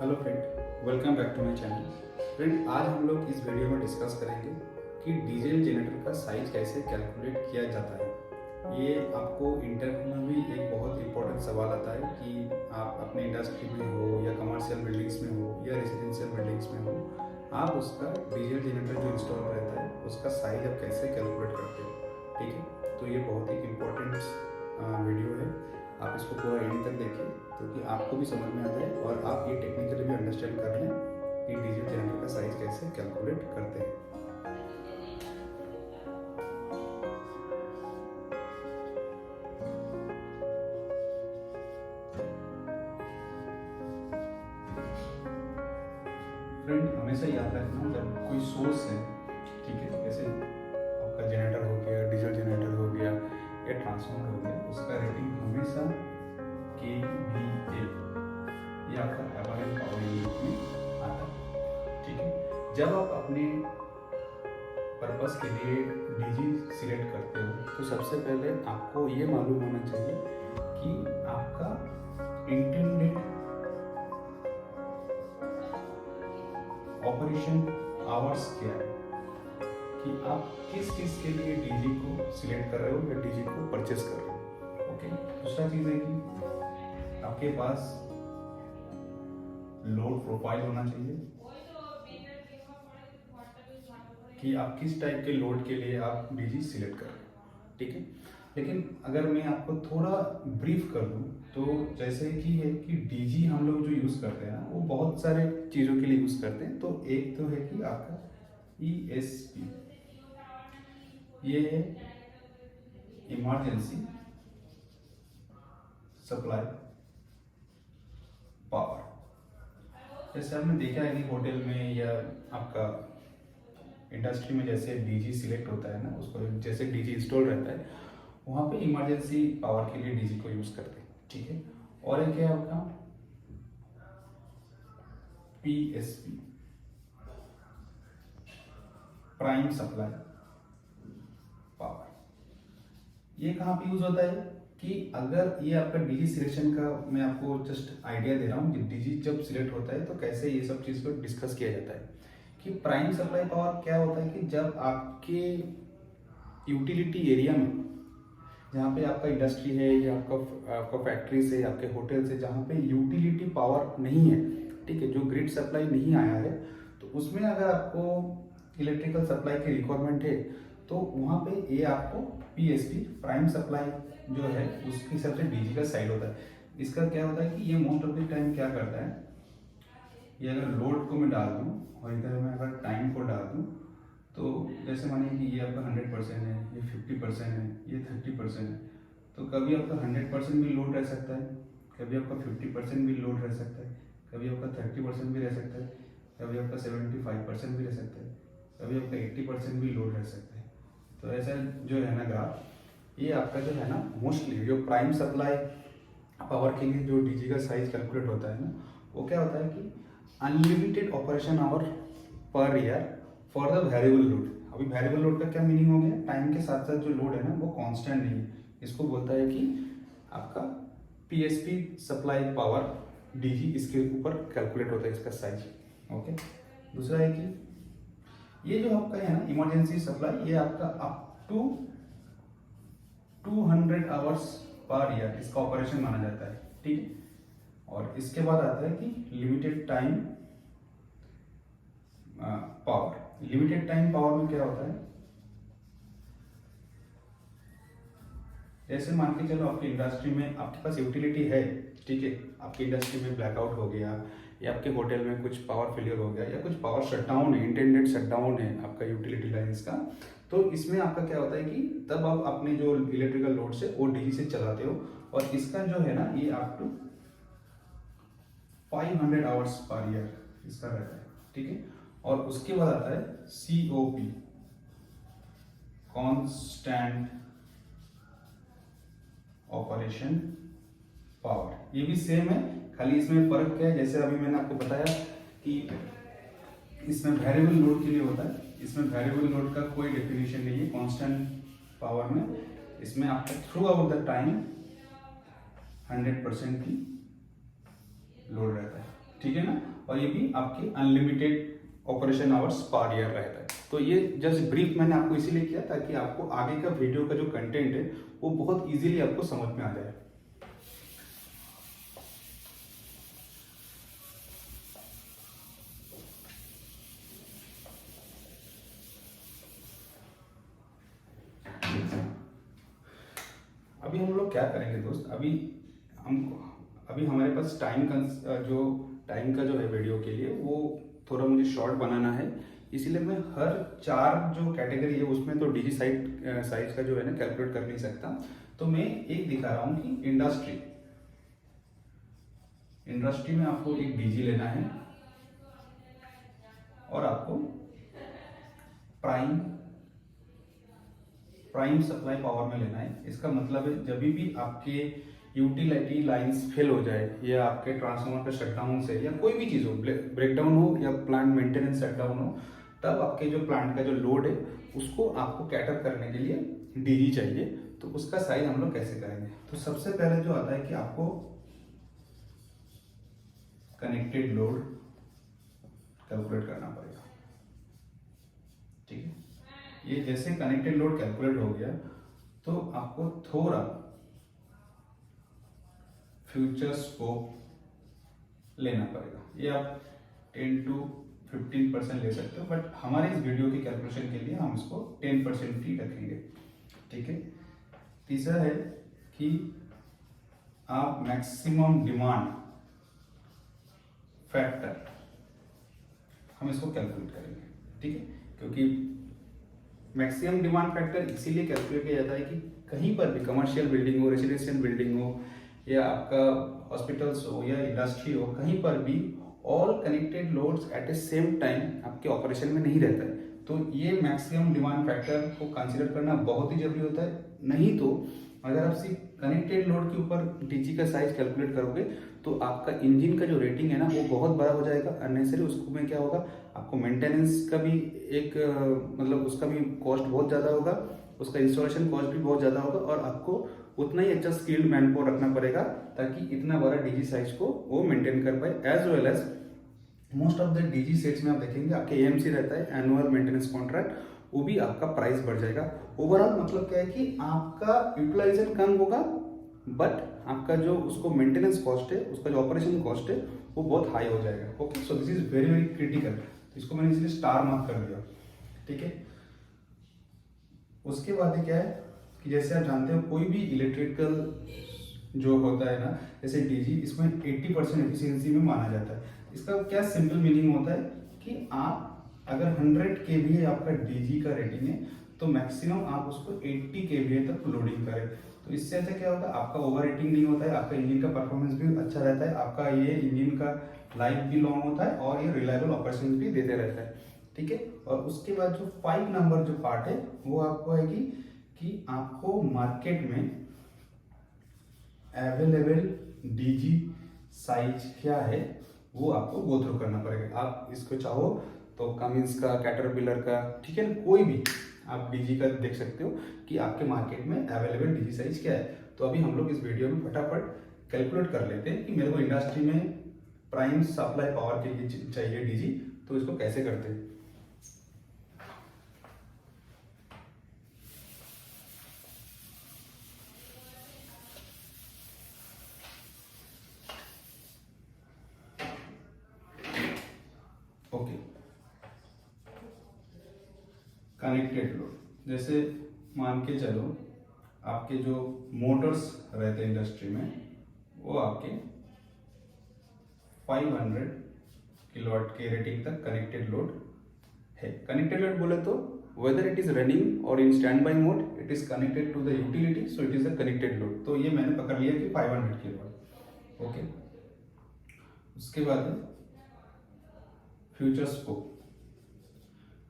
Hello friend, welcome back to my channel. Friend, आज हम लोग इस वीडियो में डिस्कस करेंगे कि डीजल जनरेटर का साइज कैसे कैलकुलेट किया जाता है। ये आपको इंटरव्यू में भी एक बहुत इंपॉर्टेंट सवाल आता है कि आप अपने इंडस्ट्री में हो या कमर्शियल बिल्डिंग्स में हो या रेजिडेंशियल बिल्डिंग्स में हो, आप उसका डीजल जनरेटर जो इंस्टॉल रहता है उसका साइज आप कैसे कैलकुलेट करते हो। ठीक है, तो ये बहुत ही इंपॉर्टेंट वीडियो है। आप इसको पूरा एंड तक देखिए क्योंकि आपको भी समझ में आ जाए और आप ये टेक्निकली भी अंडरस्टैंड कर लें कि डीजल जनरेटर का साइज कैसे कैलकुलेट करते हैं। फ्रेंड, हमेशा याद रखना जब कोई सोर्स है, ठीक है, जैसे आपका जनरेटर हो गया, डीजल जनरेटर हो गया या ट्रांसफार्मर हो गया, उसका रेटिंग हमेशा KVA ये आपका एवरेज पावर यूनिट में आता है। ठीक है, जब आप अपने पर्पस के लिए डीजी सिलेक्ट करते हो तो सबसे पहले आपको ये मालूम होना चाहिए कि आपका इंटेंडेड ऑपरेशन आवर्स क्या है, कि आप किस किस के लिए डीजी को सिलेक्ट कर रहे हो या डीजी को परचेस कर रहे हो। ओके, दूसरा चीज़ है कि आपके पास लोड प्रोफाइल होना चाहिए कि आप किस टाइप के लोड के लिए आप डीजी सिलेक्ट कर रहे हो। ठीक है, लेकिन अगर मैं आपको थोड़ा ब्रीफ कर दूं तो जैसे कि है कि डीजी हम लोग जो यूज़ करते हैं ना वो बहुत सारे चीज़ों के लिए यूज़ करते हैं। तो एक तो है कि आपका ESP, ये है इमरजेंसी सप्लाई पावर। जैसे आपने देखा है कि होटल में या आपका इंडस्ट्री में जैसे डीजी सिलेक्ट होता है ना, उसको जैसे डीजी इंस्टॉल रहता है वहाँ पे इमरजेंसी पावर के लिए डीजी को यूज़ करते हैं। ठीक है, और एक है आपका PSP, प्राइम सप्लाई पावर। ये कहाँ पे यूज होता है कि अगर ये आपका डीजी सिलेक्शन का मैं आपको जस्ट आइडिया दे रहा हूँ कि डीजी जब सिलेक्ट होता है तो कैसे ये सब चीज़ को डिस्कस किया जाता है। कि प्राइम सप्लाई पावर क्या होता है कि जब आपके यूटिलिटी एरिया में, जहाँ पे आपका इंडस्ट्री है या आपका फैक्ट्री से, आपके होटल से, जहाँ पे यूटिलिटी पावर नहीं है, ठीक है, जो ग्रिड सप्लाई नहीं आया है, तो उसमें अगर आपको इलेक्ट्रिकल सप्लाई की रिक्वायरमेंट है तो वहाँ पे ये आपको PSP प्राइम सप्लाई जो है उसके हिसाब से डीजी का साइड होता है। इसका क्या होता है कि ये मोस्ट ऑफ द टाइम क्या करता है, ये अगर लोड को मैं डाल दूँ और इधर मैं अगर टाइम को डाल दूँ तो जैसे मानिए कि ये आपका 100% है, ये 50% है, ये 30% है, तो कभी आपका 100% भी लोड रह सकता है, कभी आपका 50% भी लोड रह सकता है, कभी आपका 30% भी रह सकता है, कभी आपका 75% भी रह सकता है, कभी आपका 80% भी लोड रह सकता है। तो ऐसा जो है ना ग्राफ, ये आपका जो है ना मोस्टली जो प्राइम सप्लाई पावर के लिए जो डीजी का साइज कैलकुलेट होता है ना, वो क्या होता है कि unlimited operation hour per year for the variable load. अभी वेरिएबल लोड का क्या मीनिंग हो गया, टाइम के साथ साथ जो लोड है ना वो कांस्टेंट नहीं है। इसको बोलता है कि आपका PSP सप्लाई पावर डीजी इसके ऊपर कैलकुलेट होता है इसका साइज। ओके, दूसरा है कि ये जो आपका है ना इमरजेंसी सप्लाई, ये आपका up to 200 hours per year इसका ऑपरेशन माना जाता है। ठीक है, और इसके बाद आता है कि limited time power. Limited time power में क्या होता है, जैसे मान के चलो आपकी इंडस्ट्री में आपके पास यूटिलिटी है, ठीक है, आपकी इंडस्ट्री में ब्लैकआउट हो गया या आपके होटल में कुछ पावर फेलियर हो गया या कुछ पावर शटडाउन है, इंटेंडेड शटडाउन है आपका यूटिलिटी लाइन्स का, तो इसमें आपका क्या होता है कि तब आप अपने जो इलेक्ट्रिकल लोड से वो डीजी से चलाते हो और इसका जो है ना ये up to 500 hours per year इसका रहता है। ठीक है, और उसके बाद आता है COP, कांस्टेंट ऑपरेशन पावर। ये भी सेम है, खाली इसमें फर्क क्या है, जैसे अभी मैंने आपको बताया कि इसमें वेरिएबल लोड के लिए होता है, इसमें वेरिएबल लोड का कोई डेफिनेशन नहीं है। कांस्टेंट पावर में इसमें आपका थ्रू आउट द टाइम 100% की लोड रहता है। ठीक है ना। और ये भी आपके unlimited operation hours per year रहता है। तो ये जस्ट ब्रीफ मैंने आपको इसीलिए किया ताकि आपको आगे का वीडियो का जो कंटेंट है वो बहुत इजीली आपको समझ में आ जाए। अभी हम लोग क्या करेंगे दोस्त, अभी हमारे पास टाइम का जो है वीडियो के लिए वो थोड़ा मुझे शॉर्ट बनाना है, इसीलिए मैं हर 4 जो कैटेगरी है उसमें तो डीजी साइज का जो है ना कैलकुलेट कर नहीं सकता। तो मैं एक दिखा रहा हूँ कि इंडस्ट्री में आपको एक डीजी लेना है और आपको प्राइम सप्लाई पावर में लेना है। इसका मतलब है जब भी आपके यूटिलिटी लाइंस फेल हो जाए या आपके ट्रांसफार्मर का शटडाउन से या कोई भी चीज़ हो, ब्रेकडाउन हो या प्लांट मेंटेनेंस शटडाउन हो, तब आपके जो प्लांट का जो लोड है उसको आपको कैटर करने के लिए डीजी चाहिए। तो उसका साइज हम लोग कैसे करेंगे, तो सबसे पहले जो आता है कि आपको कनेक्टेड लोड कैलकुलेट करना पड़ेगा। ठीक है, ये जैसे कनेक्टेड लोड कैलकुलेट हो गया तो आपको थोड़ा फ्यूचर स्कोप लेना पड़ेगा। ये आप 10 to 15% ले सकते हो, बट हमारे इस वीडियो की कैलकुलेशन के लिए हम इसको 10% ही रखेंगे। ठीक है, तीसरा है कि आप मैक्सिमम डिमांड फैक्टर हम इसको कैलकुलेट करेंगे। ठीक है, क्योंकि मैक्सिमम डिमांड फैक्टर इसीलिए कैलकुलेट किया जाता है कि कहीं पर भी कमर्शियल बिल्डिंग हो, रेजिडेंशियल बिल्डिंग हो या आपका हॉस्पिटल्स हो या इंडस्ट्री हो, कहीं पर भी ऑल कनेक्टेड लोड्स एट ए सेम टाइम आपके ऑपरेशन में नहीं रहता है। तो ये मैक्सिमम डिमांड फैक्टर को कंसीडर करना बहुत ही जरूरी होता है। नहीं तो अगर आप सिर्फ कनेक्टेड लोड के ऊपर डीजी का साइज कैलकुलेट करोगे तो आपका इंजन का जो रेटिंग है ना वो बहुत बड़ा हो जाएगा अननेसेसरी। उसको में क्या होगा, आपको मेंटेनेंस का भी एक मतलब उसका भी कॉस्ट बहुत ज़्यादा होगा, उसका इंस्टॉलेशन कॉस्ट भी बहुत ज़्यादा होगा और आपको उतना ही अच्छा स्किल्ड मैन पावर रखना पड़ेगा ताकि इतना बड़ा डीजी साइज को वो मेंटेन कर पाए। As well as most of the DG sets में आप देखेंगे आपके एएमसी रहता है, एनुअल मेंटेनेंस कॉन्ट्रैक्ट, वो भी आपका प्राइस बढ़ जाएगा। ओवरऑल मतलब क्या है कि आपका यूटिलाइजेशन कम होगा बट आपका जो उसको मेंटेनेंस कॉस्ट है, उसका जो ऑपरेशन कॉस्ट है वो बहुत हाई हो जाएगा। Okay, so this is very very critical. तो इसको मैंने इसलिए स्टार मार्क कर दिया। ठीक है, उसके बाद क्या है कि जैसे आप जानते हो कोई भी इलेक्ट्रिकल जो होता है ना, जैसे डीजी, इसमें 80% एफिशिएंसी में माना जाता है। इसका क्या सिंपल मीनिंग होता है कि आप अगर 100 kVA आपका डीजी का रेटिंग है तो मैक्सिमम आप उसको 80 kVA तक लोडिंग करें। तो इससे अच्छा क्या होगा, आपका ओवर रेटिंग नहीं होता है, आपका इंजन का परफॉर्मेंस भी अच्छा रहता है, आपका ये इंजन का लाइफ भी लॉन्ग होता है और ये रिलायबल ऑपरेशन भी देते रहता है। ठीक है, और उसके बाद जो 5 नंबर जो पार्ट है वो आपको आएगी कि आपको मार्केट में अवेलेबल डीजी साइज क्या है वो आपको गो थ्रू करना पड़ेगा। आप इसको चाहो तो कमिंस का, कैटरपिलर का, ठीक है ना, कोई भी आप डीजी का देख सकते हो कि आपके मार्केट में अवेलेबल डीजी साइज क्या है। तो अभी हम लोग इस वीडियो में फटाफट कैलकुलेट कर लेते हैं कि मेरे को इंडस्ट्री में प्राइम सप्लाई पावर के लिए चाहिए डीजी, तो इसको कैसे करते हैं। ओके, कनेक्टेड लोड, जैसे मान के चलो आपके जो मोटर्स रहते हैं इंडस्ट्री में वो आपके 500 किलोवाट के रेटिंग तक कनेक्टेड लोड है। कनेक्टेड लोड बोले तो वेदर इट इज रनिंग और in standby mode it is connected to the utility, so it is a connected load. तो ये मैंने पकड़ लिया कि 500 किलोवाट। ओके, उसके बाद फ्यूचर स्कोप,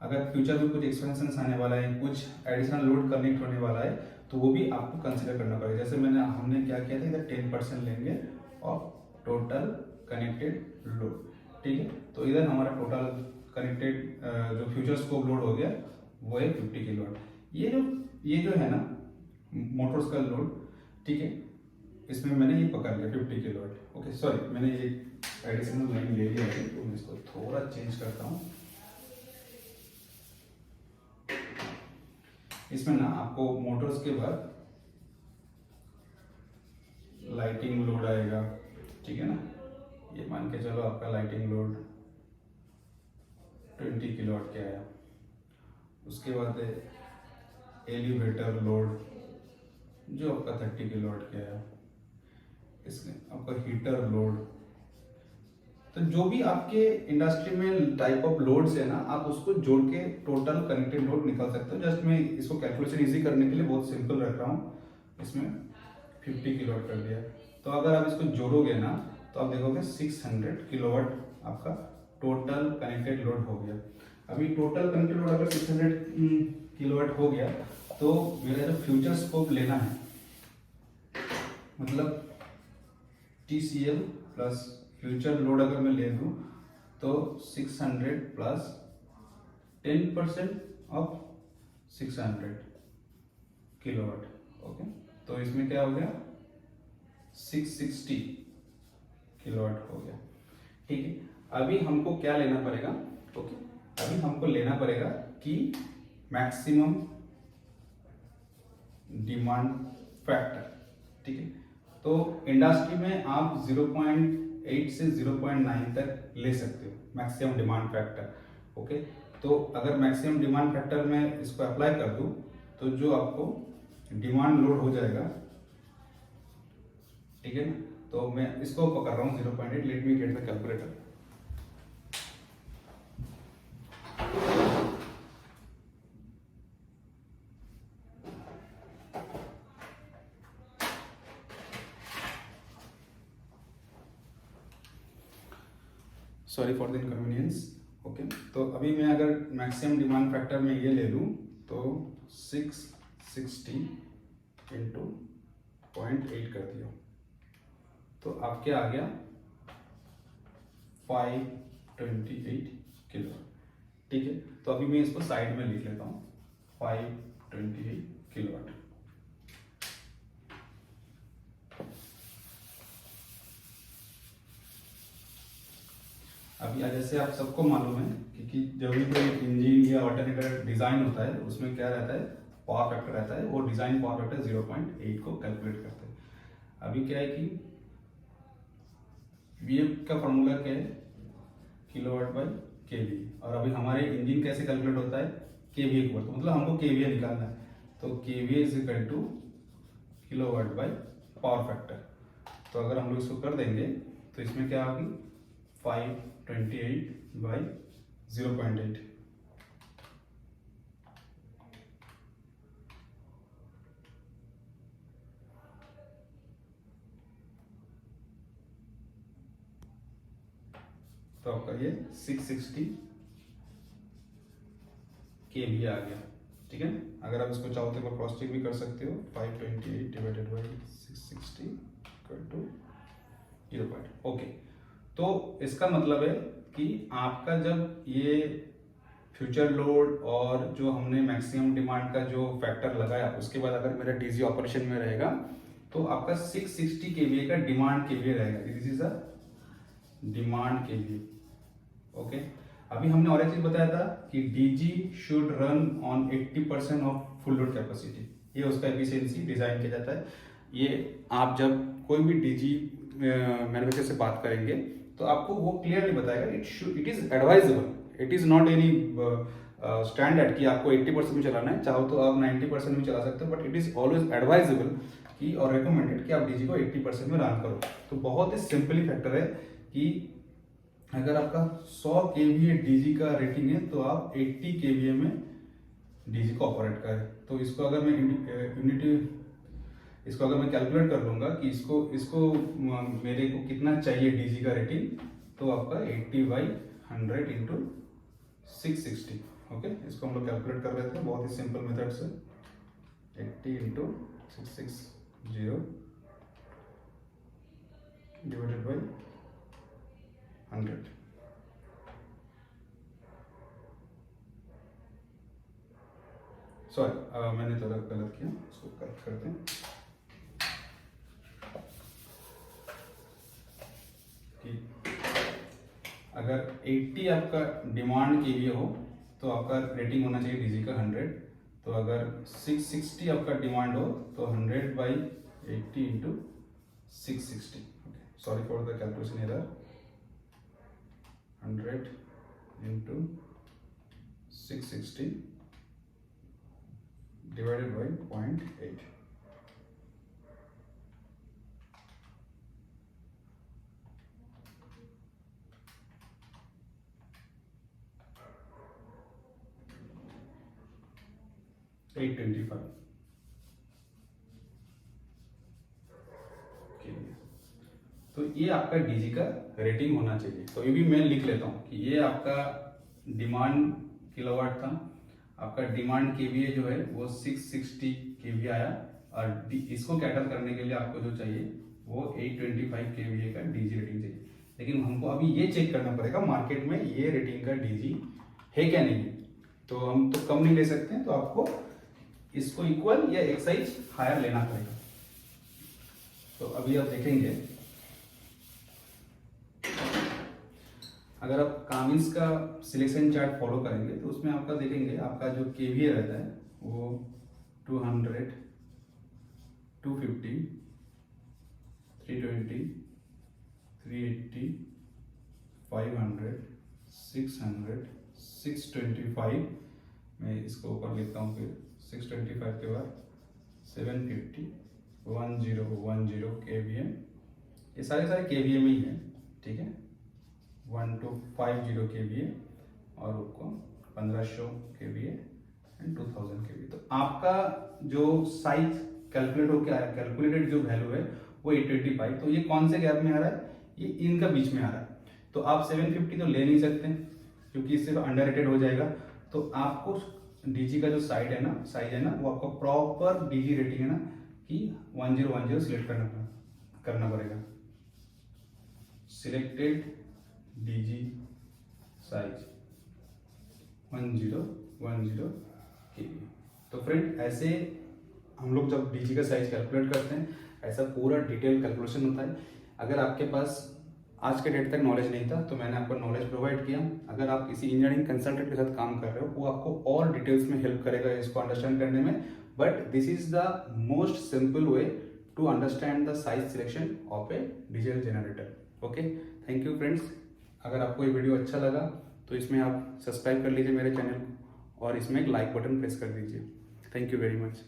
अगर फ्यूचर में कुछ एक्सपेंशन आने वाला है, कुछ एडिशनल लोड कनेक्ट होने वाला है तो वो भी आपको कंसिडर करना पड़ेगा। जैसे हमने क्या किया था, इधर 10% लेंगे और टोटल कनेक्टेड लोड। ठीक है, तो इधर हमारा टोटल कनेक्टेड जो फ्यूचर स्कोप लोड हो गया वो है 50 किलोवाट। ये जो है ना मोटर्स का लोड, ठीक है, इसमें मैंने ये पकड़ लिया 50 किलोवाट। ओके, सॉरी, मैंने ये एडिशनल लाइन ले लिया है, तो मैं इसको थोड़ा चेंज करता हूँ। इसमें ना आपको मोटर्स के बाद लाइटिंग लोड आएगा, ठीक है ना। ये मान के चलो आपका लाइटिंग लोड 20 किलोवाट के आया। उसके बाद एलिवेटर लोड जो आपका 30 किलोवाट के आया। इसमें आपका हीटर लोड, तो जो भी आपके इंडस्ट्री में टाइप ऑफ लोड्स है ना, आप उसको जोड़ के टोटल कनेक्टेड लोड निकाल सकते हो। जस्ट मैं इसको कैलकुलेशन इजी करने के लिए बहुत सिंपल रख रहा हूँ। इसमें 50 किलोवाट कर दिया, तो अगर आप इसको जोड़ोगे ना तो आप देखोगे 600 किलोवाट आपका टोटल कनेक्टेड लोड हो गया। अभी टोटल कनेक्टेड लोड अगर 600 किलोवाट हो गया, तो मेरा जो फ्यूचर स्कोप लेना है, मतलब TCL प्लस फ्यूचर लोड अगर मैं ले लूँ तो 600 प्लस 10% ऑफ 600 किलोवाट। ओके, तो इसमें क्या हो गया 660 किलोवाट हो गया। ठीक है, अभी हमको क्या लेना पड़ेगा, ओके, अभी हमको लेना पड़ेगा कि मैक्सिमम डिमांड फैक्टर। ठीक है, तो इंडस्ट्री में आप 0.8 से 0.9 तक ले सकते हो मैक्सिमम डिमांड फैक्टर। ओके, तो अगर मैक्सिमम डिमांड फैक्टर में इसको अप्लाई कर दूं तो जो आपको डिमांड लोड हो जाएगा, ठीक है ना, तो मैं इसको पकड़ रहा हूँ 0.8। Let me get the calculator. Sorry for the inconvenience. Okay, तो अभी मैं अगर मैक्सिमम डिमांड फैक्टर में ये ले लूँ तो 660 इंटू 0.8 कर दिया, तो आप क्या आ गया 528 किलो। ठीक है, तो अभी मैं इसको साइड में लिख लेता हूँ 528 किलोवाट। अभी जैसे आप सबको मालूम है कि जब भी कोई इंजन या ऑल्टरनेटर डिजाइन होता है उसमें क्या रहता है, पावर फैक्टर रहता है। वो डिजाइन पावर फैक्टर 0.8 को कैलकुलेट करते हैं। अभी क्या है कि VF का फॉर्मूला क्या है, किलोवाट बाई केवी, और अभी हमारे इंजन कैसे कैलकुलेट होता है, केवीए के ऊपर, तो मतलब हमको केवीए निकालना है, तो KVA is equal to kilowatt by power factor. तो अगर हम लोग इसको कर देंगे तो इसमें क्या होगी 528 बाई 0.8। तो आपका ये 660 केवी आ गया। ठीक है, अगर आप इसको चाहो तो क्रॉस चेक भी कर सकते हो। 528 divided by 660 equal to 0.8। Okay, तो इसका मतलब है कि आपका जब ये फ्यूचर लोड और जो हमने मैक्सिमम डिमांड का जो फैक्टर लगाया उसके बाद अगर मेरा डीजी ऑपरेशन में रहेगा तो आपका 660 केवीए का डिमांड केवीए रहेगा। This is a demand KVA. Okay, अभी हमने और एक चीज बताया था कि DG should run on 80% of full load capacity. ये उसका एफिशिएंसी डिजाइन किया जाता है। ये आप जब कोई भी डीजी मैन्युफैक्चरर से बात करेंगे तो आपको वो क्लियरली बताएगा it is advisable, it is not any standard कि आपको 80% में चलाना है, चाहो तो आप 90% में चला सकते हो, but it is always advisable कि और रिकमेंडेड कि आप डीजी को 80% में रन करो। तो बहुत ही सिंपली फैक्टर है कि अगर आपका 100 केवीए डीजी का रेटिंग है तो आप 80 केवीए में डीजी को ऑपरेट करें। तो इसको अगर मैं इसको अगर मैं कैलकुलेट कर लूंगा कि इसको मेरे को कितना चाहिए डीजी का रेटिंग, तो आपका 80/100 इंटू 660। ओके, इसको हम लोग कैलकुलेट कर लेते हैं बहुत ही सिंपल मेथड से। 80 इंटू 660 डिवाइडेड बाई 100। सॉरी मैंने थोड़ा गलत किया, इसको करेक्ट करते हैं कि अगर 80 आपका डिमांड के लिए हो तो आपका रेटिंग होना चाहिए डीजी का 100। तो अगर 660 आपका डिमांड हो तो 100/80 into 660। Okay, sorry for the calculation error. 100 into 660 divided by 0.8। $825 के लिए। तो ये आपका डीजी का रेटिंग होना चाहिए। तो ये भी मैं लिख लेता हूँ कि ये आपका डिमांड किलोवाट था, आपका डिमांड केवीए जो है वो 660 केवीए आया, और इसको कैटर करने के लिए आपको जो चाहिए वो 825 केवीए का डीजी रेटिंग चाहिए। लेकिन हमको अभी ये चेक करना पड़ेगा मार्केट में ये रेटिंग का डीजी है क्या नहीं है। तो हम तो कम नहीं ले सकते हैं, तो आपको इसको इक्वल या एक साइज हायर लेना पड़ेगा। तो अभी आप देखेंगे, अगर आप कामिंस का सिलेक्शन चार्ट फॉलो करेंगे तो उसमें आपका देखेंगे आपका जो केवीए रहता है वो 200, 250, 320, 380, 500, 600, 625। मैं इसको ऊपर लिखता हूँ, फिर 625 के बाद 750, 1010 केवीए। ये सारे केवीए में ही है, ठीक है। 1250 केवीए और उसको 1500 केवीए एंड 2000 केवीए। तो आपका जो साइज कैलकुलेटेड जो वैल्यू है वो 825। तो ये कौन से गैप में आ रहा है, ये इनका बीच में आ रहा है। तो आप 750 तो ले नहीं सकते क्योंकि इससे तो अंडर रेटेड हो जाएगा। तो आपको डीजी का जो साइज है ना वो आपको प्रॉपर डीजी रेटिंग है ना कि 1010 सिलेक्ट करना पड़ेगा। सिलेक्टेड डीजी साइज 1010 केवी। तो फ्रेंड ऐसे हम लोग जब डीजी का साइज कैलकुलेट करते हैं ऐसा पूरा डिटेल कैलकुलेशन होता है। अगर आपके पास आज के डेट तक नॉलेज नहीं था तो मैंने आपको नॉलेज प्रोवाइड किया। अगर आप किसी इंजीनियरिंग कंसल्टेंट के साथ काम कर रहे हो वो आपको और डिटेल्स में हेल्प करेगा इसको अंडरस्टैंड करने में। But this is the most simple way to understand the size selection of a digital generator. Okay, thank you friends. अगर आपको ये वीडियो अच्छा लगा तो इसमें आप सब्सक्राइब कर लीजिए मेरे चैनल को और इसमें एक लाइक बटन प्रेस कर दीजिए। Thank you very much.